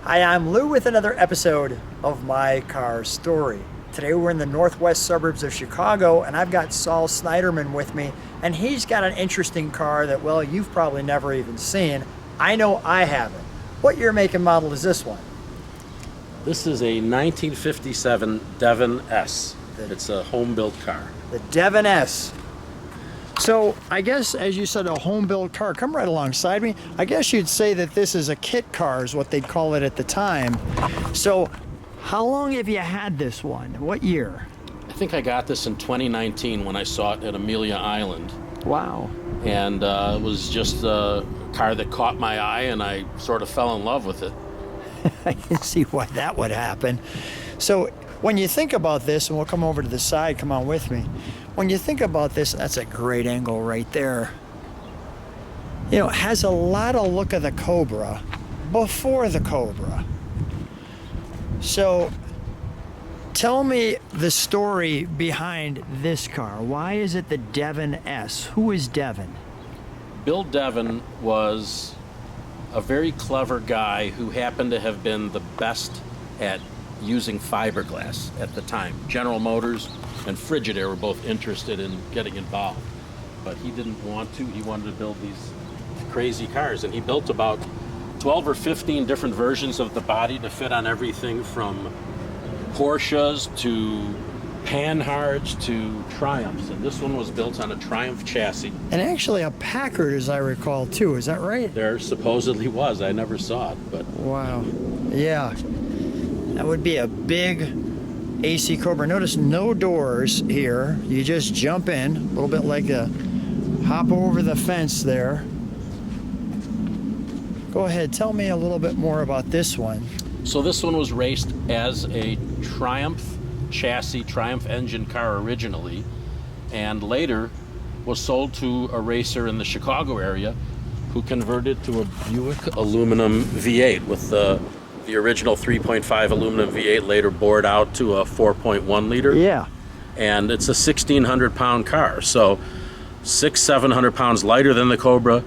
Hi, I'm Lou with another episode of My Car Story. Today we're in the northwest suburbs of Chicago, and I've got Sol Snyderman with me, and he's got an interesting car that, well, you've probably never even seen. I know I haven't. What year, make, and model is this one? This is a 1957 Devin S. It's a home-built car. The Devin S. So I guess, as you said, a home-built car. Come right alongside me. I guess you'd say that this is a kit car is what they'd call it at the time. So how long have you had this one? What year? I think I got this in 2019 when I saw it at Amelia Island. Wow. And it was just a car that caught my eye, and I sort of fell in love with it. I can see why that would happen. So when you think about this, and we'll come over to the side, come on with me. When you think about this, that's a great angle right there. You know, it has a lot of look of the Cobra before the Cobra. So tell me the story behind this car. Why is it the Devin S? Who is Devin? Bill Devin was a very clever guy who happened to have been the best at using fiberglass at the time. General Motors and Frigidaire were both interested in getting involved, but he didn't want to. He wanted to build these crazy cars, and he built about 12 or 15 different versions of the body to fit on everything from Porsches to Panhards to Triumphs, and this one was built on a Triumph chassis. And actually a Packard, as I recall, too. Is that right? There supposedly was. I never saw it, but... Wow. Yeah. That would be a big AC Cobra. Notice no doors here. You just jump in, a little bit like a hop over the fence there. Go ahead, tell me a little bit more about this one. So this one was raced as a Triumph chassis, Triumph engine car originally, and later was sold to a racer in the Chicago area who converted to a Buick aluminum V8 with the original 3.5 aluminum V8 later bored out to a 4.1 liter. Yeah. And it's a 1,600 pound car. So 700 pounds lighter than the Cobra,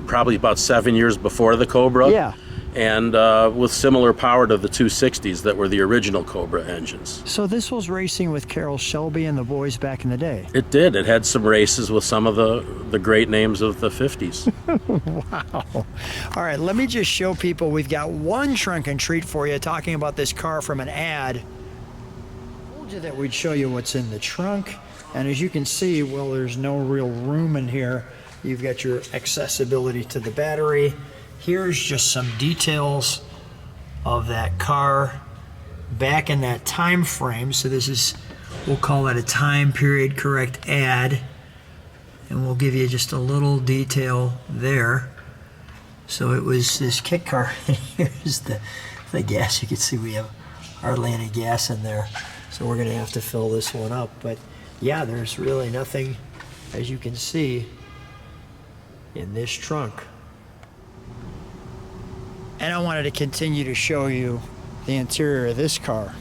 probably about 7 years before the Cobra. Yeah. And with similar power to the 260s that were the original Cobra engines. So this was racing with Carroll Shelby and the boys back in the day. It did. It had some races with some of the great names of the 50s. Wow. All right, let me just show people we've got one trunk and treat for you talking about this car from an ad. I told you that we'd show you what's in the trunk. And as you can see, well, there's no real room in here. You've got your accessibility to the battery. Here's just some details of that car back in that time frame. So this is, we'll call it a time period correct ad. And we'll give you just a little detail there. So it was this kit car. And here's the gas. You can see we have hardly any gas in there. So we're going to have to fill this one up. But yeah, there's really nothing, as you can see, in this trunk. And I wanted to continue to show you the interior of this car.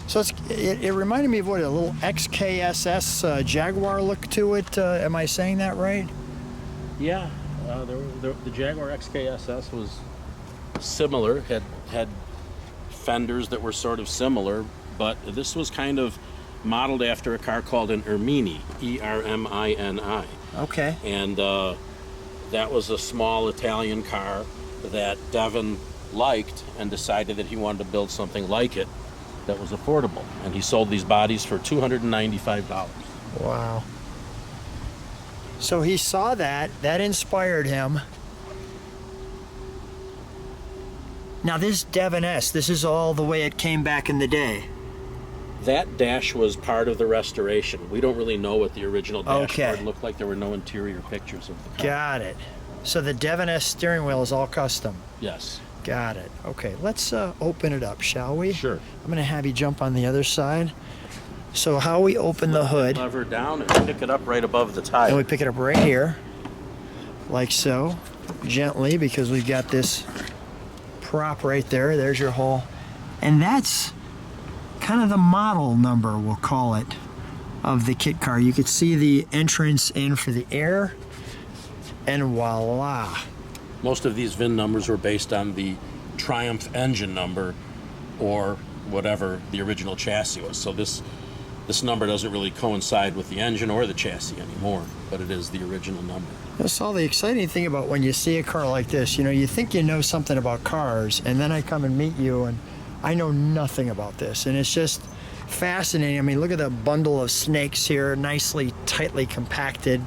So it reminded me of what, a little XKSS Jaguar look to it. Am I saying that right? Yeah, the Jaguar XKSS was similar, had fenders that were sort of similar, but this was kind of modeled after a car called an Ermini, E-R-M-I-N-I. Okay. And that was a small Italian car that Devin liked and decided that he wanted to build something like it that was affordable. And he sold these bodies for $295. Wow. So he saw that inspired him. Now this Devin S, this is all the way it came back in the day. That dash was part of the restoration. We don't really know what the original dashboard looked like. There were no interior pictures of the car. Got it. So the Devin S steering wheel is all custom? Yes. Got it. Okay, let's open it up, shall we? Sure. I'm going to have you jump on the other side. So how we open the hood. Lever down and pick it up right above the tire. And we pick it up right here, like so, gently, because we've got this prop right there. There's your hole. And that's kind of the model number, we'll call it, of the kit car. You could see the entrance in for the air, and voila. Most of these VIN numbers were based on the Triumph engine number or whatever the original chassis was. So this number doesn't really coincide with the engine or the chassis anymore, but it is the original number. That's all the exciting thing about when you see a car like this. You know, you think you know something about cars, and then I come and meet you, and I know nothing about this. And it's just fascinating. I mean, look at the bundle of snakes here, nicely, tightly compacted.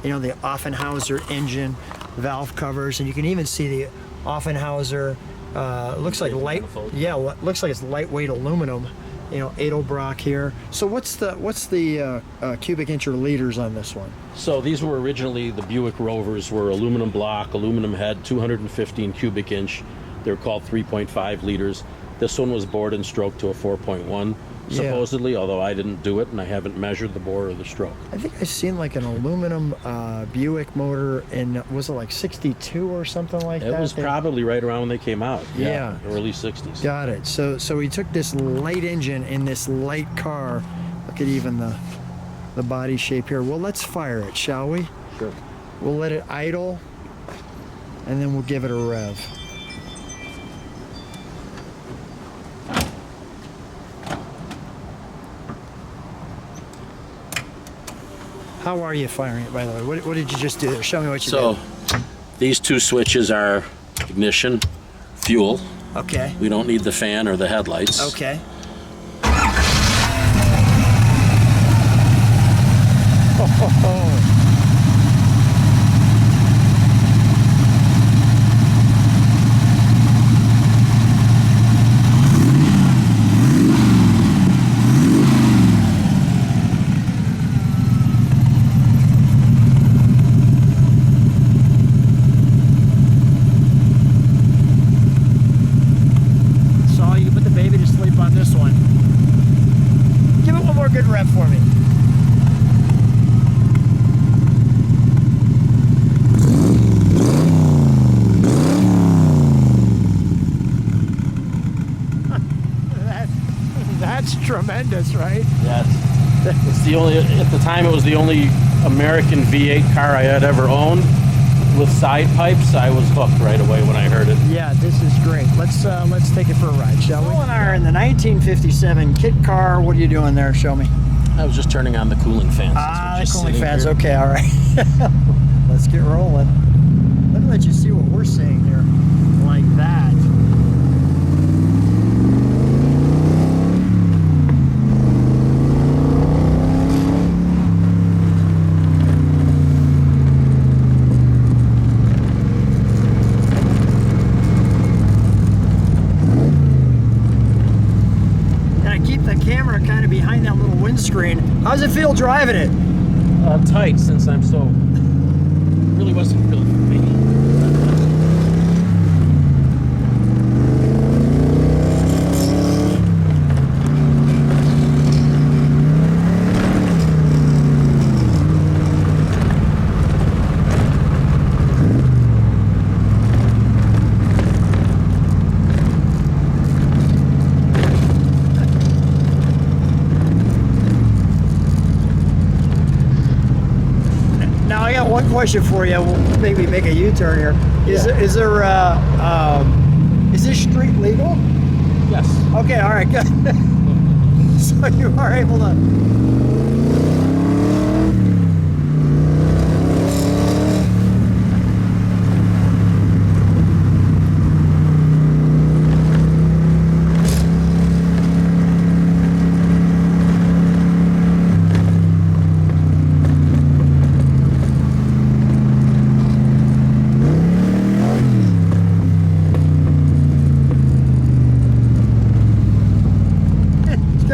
You know, the Offenhauser engine, valve covers, and you can even see the Offenhauser, looks like looks like it's lightweight aluminum. You know, Edelbrock here. So what's the cubic inch or liters on this one? So these were originally, the Buick Rovers were aluminum block, aluminum head, 215 cubic inch. They're called 3.5 liters. This one was bored and stroked to a 4.1, supposedly, although I didn't do it and I haven't measured the bore or the stroke. I think I've seen like an aluminum Buick motor in, was it like 62 or something like that? It was probably right around when they came out. Yeah. Early 60s. Got it. So we took this light engine in this light car. Look at even the body shape here. Well, let's fire it, shall we? Sure. We'll let it idle, and then we'll give it a rev. How are you firing it, by the way? What did you just do there? Show me what you did. So these two switches are ignition, fuel. Okay. We don't need the fan or the headlights. Okay. So you can put the baby to sleep on this one. Give it one more good rev for me. That's tremendous, right? Yes. It's the only, at the time it was the only American V8 car I had ever owned with side pipes. I was hooked right away when I heard it. Yeah, this is great. Let's take it for a ride, shall we? Sol and I are in the 1957 Kit Car. What are you doing there? Show me. I was just turning on the cooling fans. The cooling fans. Okay, all right. Let's get rolling. Let me let you see what we're seeing here. Like that. Camera kind of behind that little windscreen. How does it feel driving it? Tight, since I'm so, really wasn't really for me. One question for you. We'll maybe make a U-turn here. Is this street legal? Yes. Okay. All right. Good. So you are able to.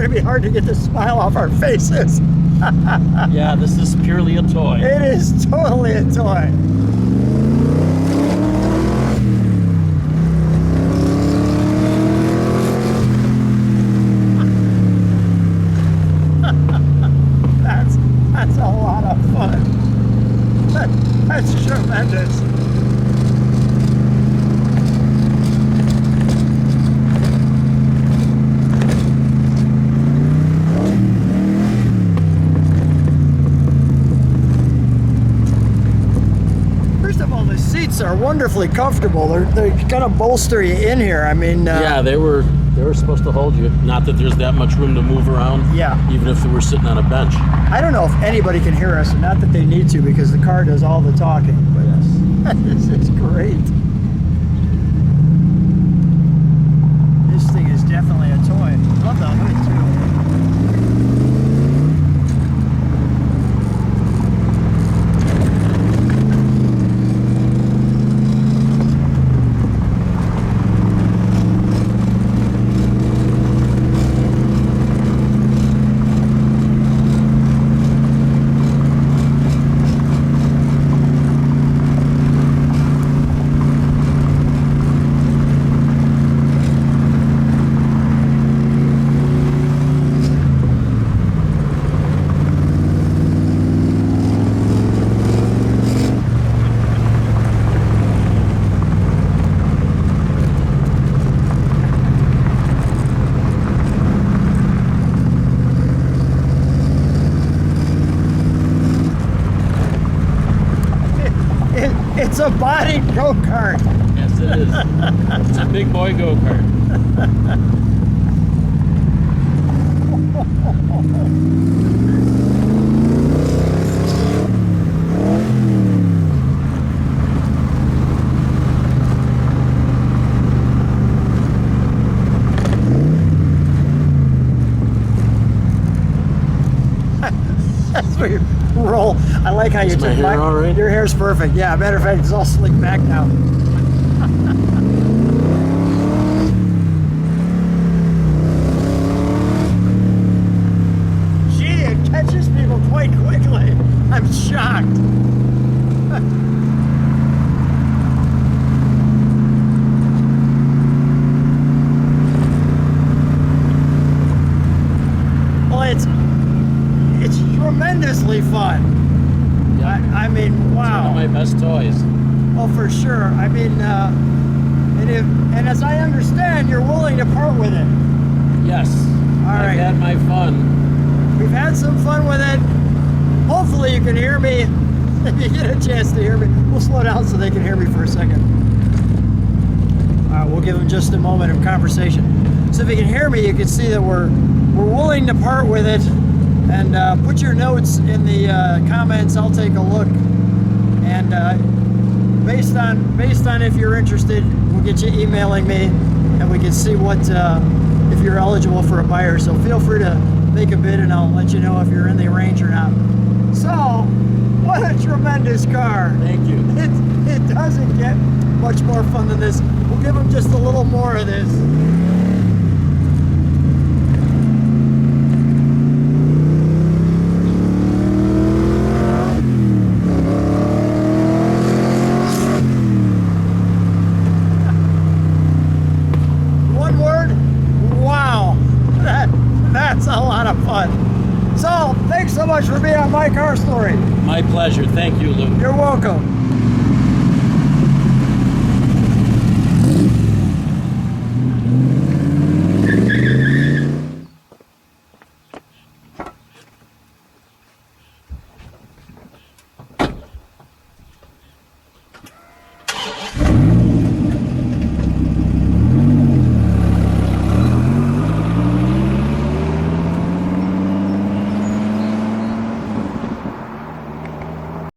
Be hard to get the smile off our faces. Yeah, this is purely a toy. It is totally a toy. That's a lot of fun. That's tremendous. seats are wonderfully comfortable. They're gonna bolster you in here. I mean, Yeah, they were supposed to hold you. Not that there's that much room to move around. Yeah. Even if we were sitting on a bench. I don't know if anybody can hear us, not that they need to because the car does all the talking. But this is great. This thing is definitely a toy. Love the hood too. It's a body go-kart. Yes, it is. It's a big boy go-kart. That's where you roll. I like how you Is my took hair all right? Your hair's perfect. Yeah, matter of fact, it's all slicked back now. Gee, it catches people quite quickly. I'm shocked. Well, it's tremendously fun. I mean, It's wow. one of my best toys. Oh, for sure. I mean, and as I understand, you're willing to part with it. Yes. All right. I've had my fun. We've had some fun with it. Hopefully you can hear me. If you get a chance to hear me. We'll slow down so they can hear me for a second. All right, we'll give them just a moment of conversation. So if you can hear me, you can see that we're willing to part with it. And put your notes in the comments. I'll take a look. And based on if you're interested, we'll get you emailing me, and we can see what if you're eligible for a buyer. So feel free to make a bid, and I'll let you know if you're in the range or not. So, what a tremendous car! Thank you. It doesn't get much more fun than this. We'll give them just a little more of this. That's a lot of fun. So, thanks so much for being on My Car Story. My pleasure. Thank you, Lou. You're welcome.